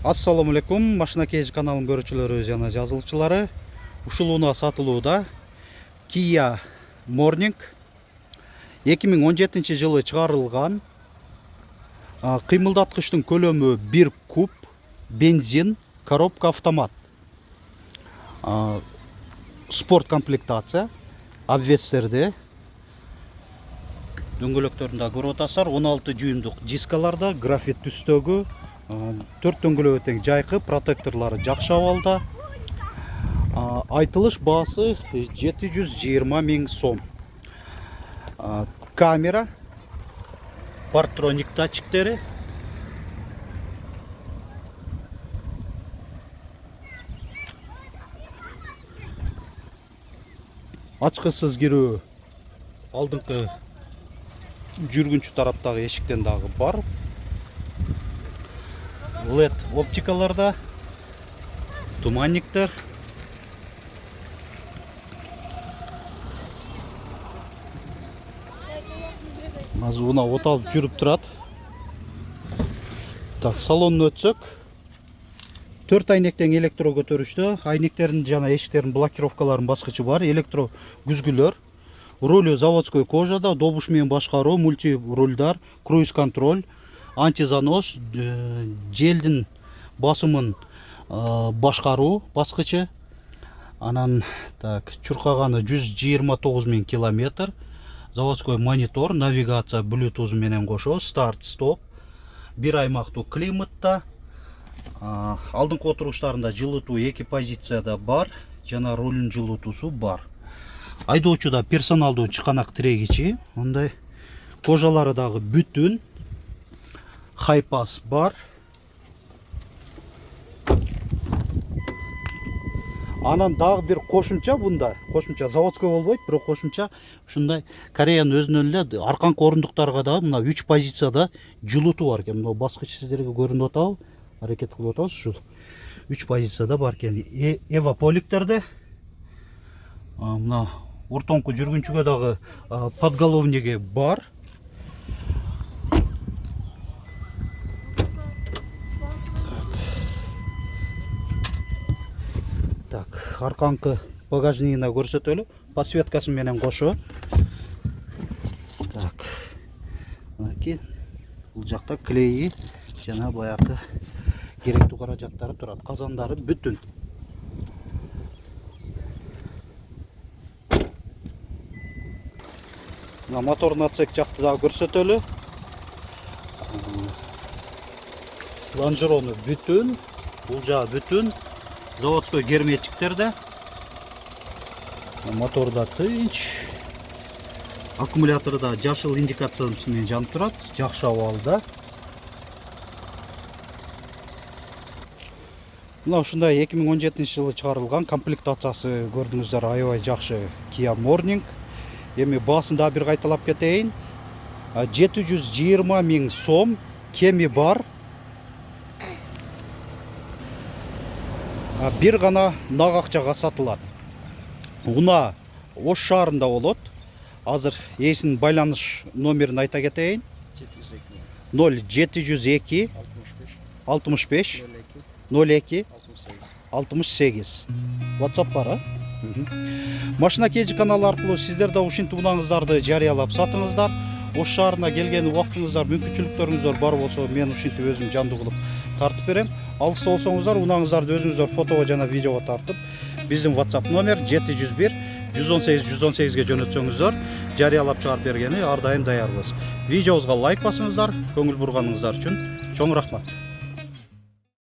Assalamu alaikum, Машина KG каналының көрүүчүлөрү жана жазылчылары. Ушул сатылууда Kia Morning 2017 жылы чыгарылган кыймылдаткычтын көлөмү 1 куб, бензин, коробка автомат. Спорт комплектация, обвестерде, дөңгөлөктөрүндө көрүп атасыздар, 16 дюймдук дискаларда, графит түстөгү, 4 дөңгөлөгү тең жайкы, протекторлары жакшы абалда. Айтылыш баасы 720 000 сом. Камера, партроник датчиктери, ачкысыз кирүү алдыңкы жүргүнчү тараптагы эшиктен дагы бар. LED оптикаларда, туманниктер, азыр мына оталып жүрүп турат. Так, салонун өтсөк, 4 айнектен электро көтөрүштө, айнектердин жана эшиктердин блокировкаларынын баскычы бар, электро күзгүлөр, рулю заводской кожада, добуш менен башкаруу, мульти рульдар, круиз контроль, антизанос, желдин басымын башкаруу баскычы. Анан так, чуркаганы 129 000 километр. Заводской монитор, навигация Bluetooth менен кошо, старт, стоп. Бир аймактуу климатта. Алдыңкы отуруштарында жылытуу 2 позицияда бар, жана рулдун жылытуусу бар. Айдоочуда персоналдуу чыканак тирегичи, мындай кожалары дагы бүтүн. Хайпас бар. Анан дагы бир кошумча бунда, кошумча заводской болбойт, бирок кошумча ушундай Кореянын өзүнөн эле арканкы орундуктарга да мына 3 позицияда жылытуу бар экен. Мына баскыч сиздерге көрүнүп атабы? Аракет кылып атабыз ушул. 3 позицияда бар экен. Эва поликтерде мына ортоңку жүргүнчүгө дагы подголовниги бар. Так, арканкы багажнигине көрсөтөлү, подсветкасы менен кошо. Так, мынакей бул жакта клейи жана баягы керектүү каражаттары турат. Казандары бүтүн. Мына мотордун отсек жакты дагы көрсөтөлү. Лонжерону бүтүн, бул жагы бүтүн. Заводской герметиктерде. Моторда тынч. Аккумуляторда жашыл индикациясы менен жанып турат, жакшы абалда. Мына ушундай 2017 жылы чыгарылган комплектациясы көрдүңүздөр, аябай жакшы Kia Morning. Эми баасын да бир кайталап кетейин. 720 000 сом, кеми бар. Бир гана нак акчага сатылат. Уна Ош шаарында болот. Азыр ээсинин байланыш номерин айта кетейин. 0702 65 02 68. WhatsApp бар, Машина KG каналы аркылуу сиздер да ушинтип унаңыздарды жарыялап сатыңыздар. Ош шаарына келген убактыңыздар, мүмкүнчүлүктөрүңүздөр бар болсо, мен ушинтип өзүм жандуу кылып тартып берем. Алыста болсоңуздар, унаңыздарды өзүңүздөр фотого жана видеого тартып, биздин WhatsApp номер 701 118 118ге жөнөтсөңүздөр, жарыялап чыгарып бергени ар дайым даярбыз. Видеобузга лайк басыңыздар, көңүл бурганыңыздар үчүн чоң рахмат.